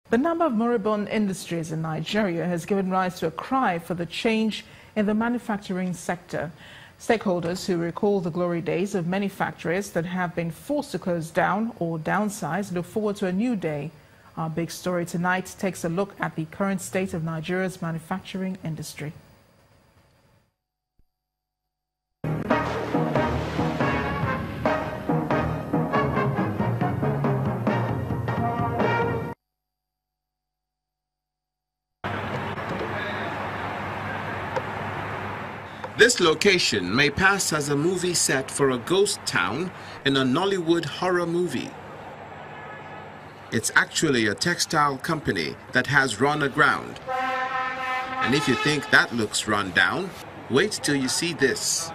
The number of moribund industries in Nigeria has given rise to a cry for the change in the manufacturing sector. Stakeholders who recall the glory days of many factories that have been forced to close down or downsize look forward to a new day. Our big story tonight takes a look at the current state of Nigeria's manufacturing industry. This location may pass as a movie set for a ghost town in a Nollywood horror movie. It's actually a textile company that has run aground. And if you think that looks run down, wait till you see this.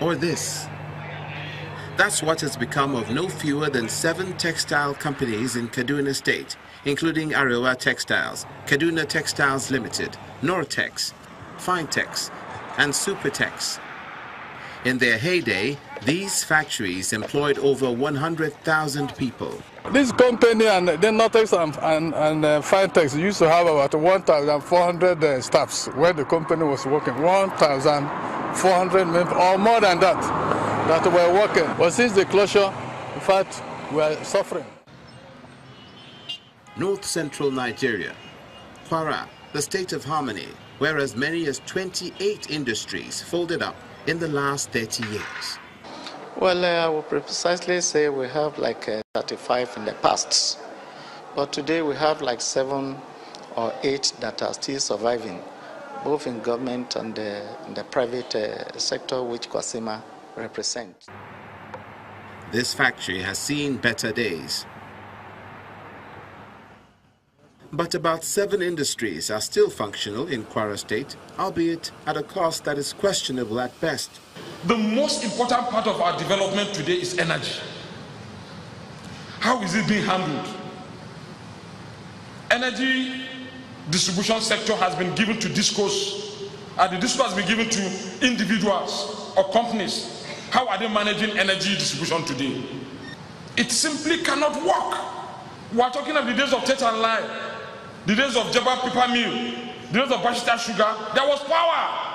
Or this. That's what has become of no fewer than 7 textile companies in Kaduna State, including Arewa Textiles, Kaduna Textiles Limited, Nortex, Finetex, and Supertex. In their heyday, these factories employed over 100,000 people. This company and the Nortex and Finetex used to have about 1,400 staffs where the company was working. 1,400 members or more than that were working. But since the closure, in fact, we are suffering. North Central Nigeria, Kwara, the state of harmony, where as many as 28 industries folded up in the last 30 years. Well, I would precisely say we have like 35 in the past, but today we have like 7 or 8 that are still surviving, both in government and in the private sector, which Kwasima represents. This factory has seen better days. But about 7 industries are still functional in Kwara State, albeit at a cost that is questionable at best. The most important part of our development today is energy. How is it being handled? Energy distribution sector has been given to discos, and the disco has been given to individuals or companies. How are they managing energy distribution today? It simply cannot work. We are talking of the days of Tet and Lye, the days of Jabba Paper Mill, the days of Bashita Sugar. There was power.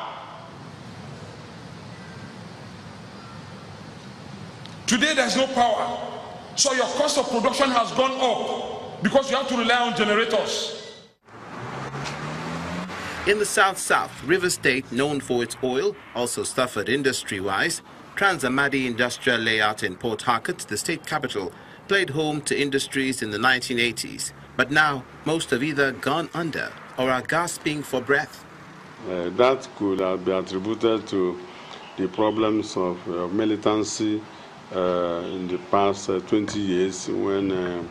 Today there's no power. So your cost of production has gone up because you have to rely on generators. In the South-South, River State, known for its oil, also suffered industry-wise. Trans-Amadi Industrial Layout in Port Harcourt, the state capital, played home to industries in the 1980s. But now, most have either gone under or are gasping for breath. That could be attributed to the problems of militancy in the past 20 years when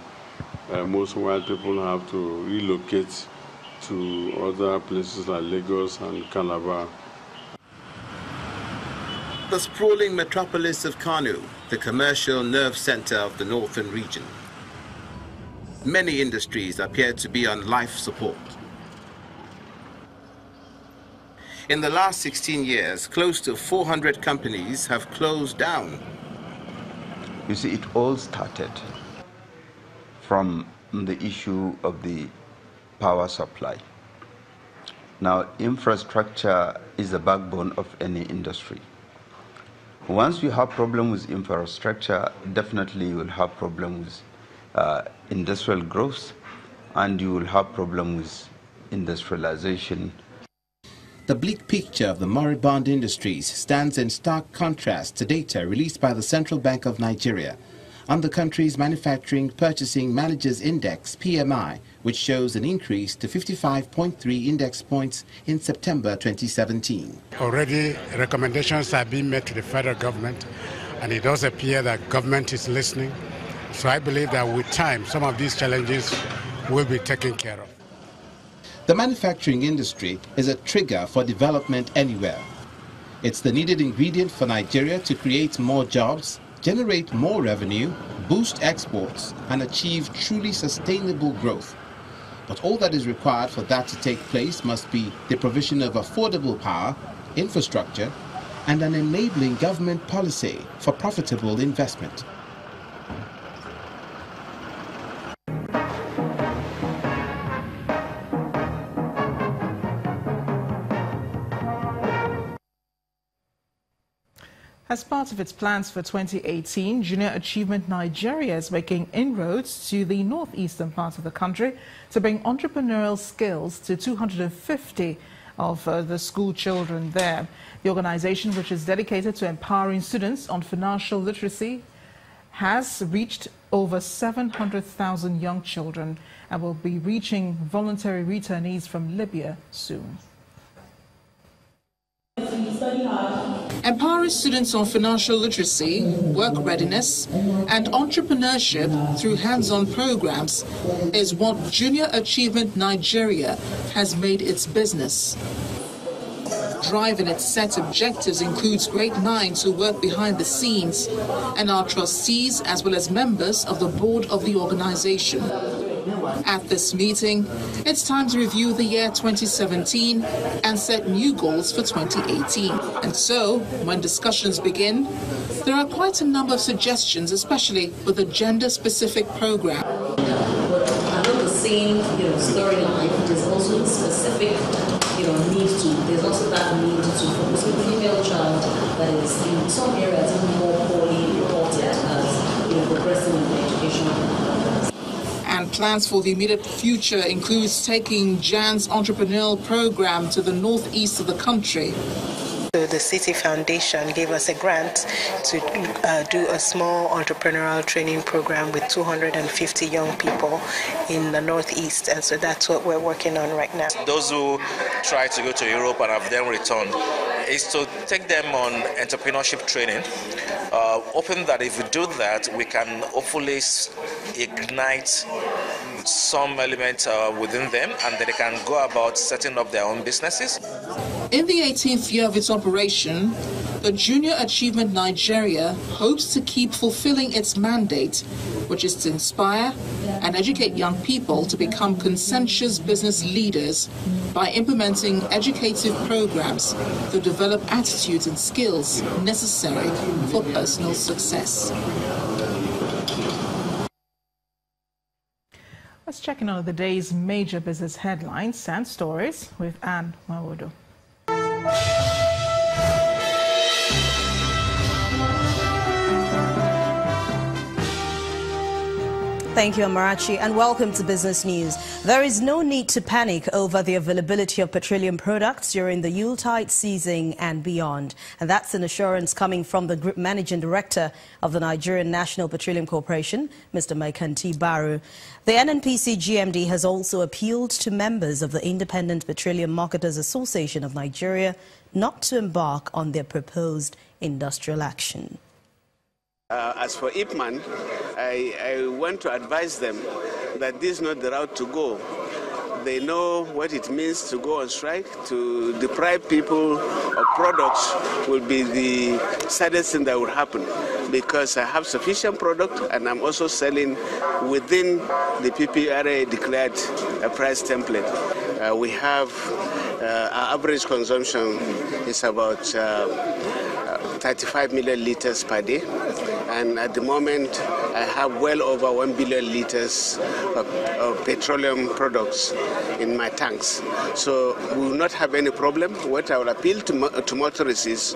most white people have to relocate to other places like Lagos and Calabar. The sprawling metropolis of Kano, the commercial nerve center of the northern region. Many industries appear to be on life support. In the last 16 years, close to 400 companies have closed down. You see, it all started from the issue of the power supply. Now, infrastructure is the backbone of any industry. Once you have problems with infrastructure, definitely you will have problems with industrial growth, and you will have problems with industrialization. The bleak picture of the moribund industries stands in stark contrast to data released by the Central Bank of Nigeria on the country's Manufacturing Purchasing Managers Index, PMI, which shows an increase to 55.3 index points in September 2017. Already recommendations are being made to the federal government, and it does appear that government is listening. So I believe that with time, some of these challenges will be taken care of. The manufacturing industry is a trigger for development anywhere. It's the needed ingredient for Nigeria to create more jobs, generate more revenue, boost exports, and achieve truly sustainable growth. But all that is required for that to take place must be the provision of affordable power, infrastructure, and an enabling government policy for profitable investment. As part of its plans for 2018, Junior Achievement Nigeria is making inroads to the northeastern part of the country to bring entrepreneurial skills to 250 of the school children there. The organization, which is dedicated to empowering students on financial literacy, has reached over 700,000 young children and will be reaching voluntary returnees from Libya soon. Empowering students on financial literacy, work readiness, and entrepreneurship through hands-on programs is what Junior Achievement Nigeria has made its business. Driving its set objectives includes grade 9s who work behind the scenes and are trustees as well as members of the board of the organization. At this meeting, it's time to review the year 2017 and set new goals for 2018. And so, when discussions begin, there are quite a number of suggestions, especially with a gender-specific program. Along the same, storyline, there's also specific, need to. There's also that need to focus on the female child that is in some areas even more poorly reported as, progressing in the education. And plans for the immediate future includes taking Jan's entrepreneurial program to the northeast of the country. The City Foundation gave us a grant to do a small entrepreneurial training program with 250 young people in the northeast, and so that's what we're working on right now. Those who try to go to Europe and have then returned is to take them on entrepreneurship training, hoping that if we do that, we can hopefully ignite some element within them, and then they can go about setting up their own businesses. In the 18th year of its operation, the Junior Achievement Nigeria hopes to keep fulfilling its mandate, which is to inspire and educate young people to become conscientious business leaders by implementing educative programs that develop attitudes and skills necessary for personal success. Let's check in on the day's major business headlines and stories with Anne Mawodo. Thank you, Amarachi, and welcome to Business News. There is no need to panic over the availability of petroleum products during the Yuletide season and beyond. And that's an assurance coming from the Group Managing Director of the Nigerian National Petroleum Corporation, Mr. Maikanti Baru. The NNPC GMD has also appealed to members of the Independent Petroleum Marketers Association of Nigeria not to embark on their proposed industrial action. As for IPMAN, I want to advise them that this is not the route to go. They know what it means to go on strike. To deprive people of products will be the saddest thing that will happen, because I have sufficient product and I'm also selling within the PPRA declared price template. We have our average consumption is about 35 million liters per day, and at the moment I have well over 1 billion liters of petroleum products in my tanks. So we will not have any problem. What I will appeal to motorists is,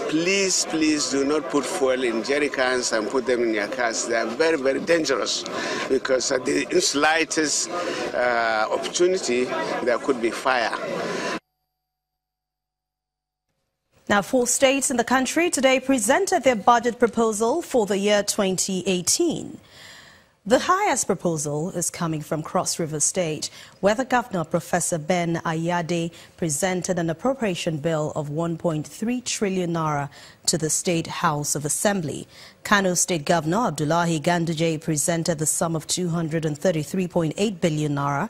please do not put fuel in jerry cans and put them in your cars. They are very, very dangerous, because at the slightest opportunity there could be fire. Now, 4 states in the country today presented their budget proposal for the year 2018. The highest proposal is coming from Cross River State, where the Governor, Professor Ben Ayade, presented an appropriation bill of 1.3 trillion naira to the State House of Assembly. Kano State Governor Abdullahi Ganduje presented the sum of 233.8 billion naira.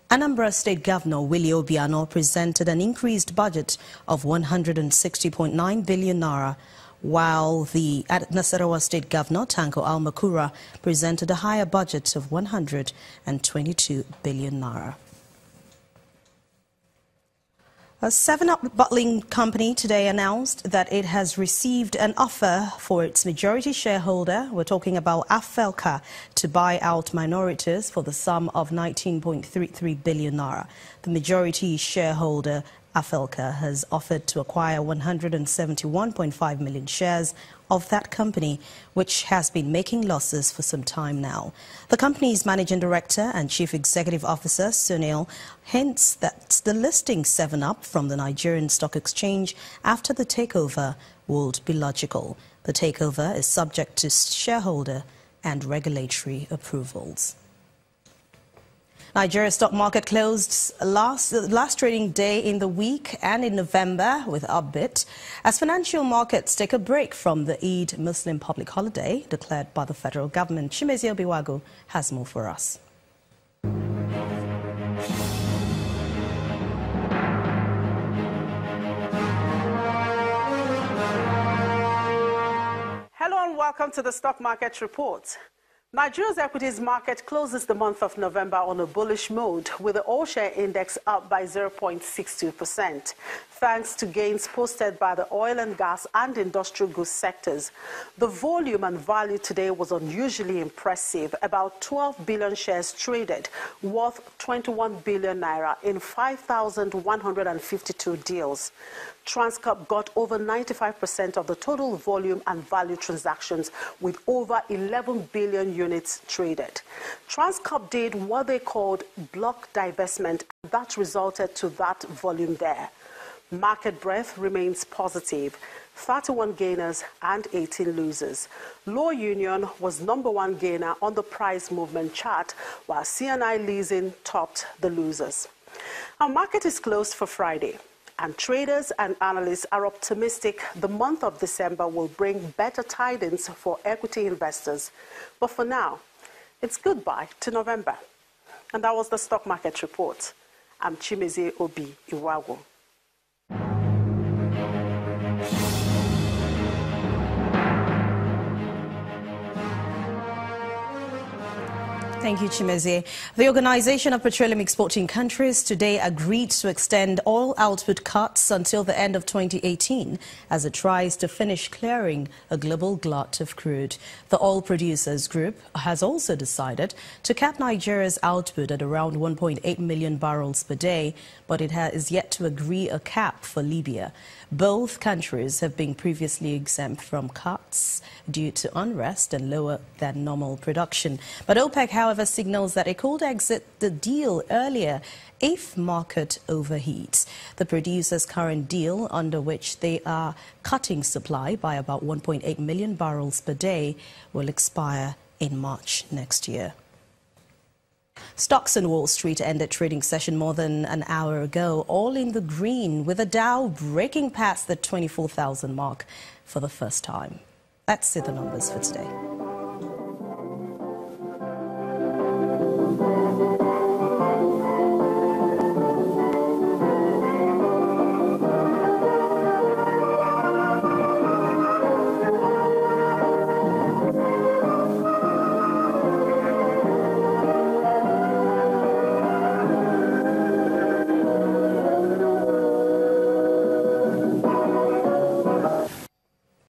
Anambra State Governor Willie Obiano presented an increased budget of 160.9 billion naira, while the Nasarawa State Governor Tanko Almakura presented a higher budget of 122 billion naira. A 7-Up bottling company today announced that it has received an offer for its majority shareholder, we're talking about Afelka, to buy out minorities for the sum of 19.33 billion naira. The majority shareholder, Afelka has offered to acquire 171.5 million shares of that company, which has been making losses for some time now. The company's managing director and chief executive officer, Sunil, hints that the listing 7up from the Nigerian Stock Exchange after the takeover would be logical. The takeover is subject to shareholder and regulatory approvals. Nigeria's stock market closed last trading day in the week and in November with upbeat as financial markets take a break from the Eid Muslim public holiday declared by the federal government. Chimezie Obiwago has more for us. Hello and welcome to the Stock Market Report. Nigeria's equities market closes the month of November on a bullish mode, with the all-share index up by 0.62%, thanks to gains posted by the oil and gas and industrial goods sectors. The volume and value today was unusually impressive, about 12 billion shares traded, worth 21 billion naira in 5,152 deals. Transcorp got over 95% of the total volume and value transactions, with over 11 billion units traded. Transcorp did what they called block divestment, and that resulted to that volume there. Market breadth remains positive, 31 gainers and 18 losers. Law Union was #1 gainer on the price movement chart, while C&I leasing topped the losers. Our market is closed for Friday, and traders and analysts are optimistic the month of December will bring better tidings for equity investors. But for now, it's goodbye to November. And that was the Stock Market Report. I'm Chimezie Obiwago. Thank you, Chimezie. The Organization of Petroleum Exporting Countries today agreed to extend oil output cuts until the end of 2018 as it tries to finish clearing a global glut of crude. The Oil Producers Group has also decided to cap Nigeria's output at around 1.8 million barrels per day, but it has yet to agree a cap for Libya. Both countries have been previously exempt from cuts due to unrest and lower than normal production. But OPEC, however, signals that it could exit the deal earlier if market overheats. The producers' current deal, under which they are cutting supply by about 1.8 million barrels per day, will expire in March next year. Stocks on Wall Street ended trading session more than an hour ago, all in the green, with the Dow breaking past the 24,000 mark for the first time. That's it, the numbers for today.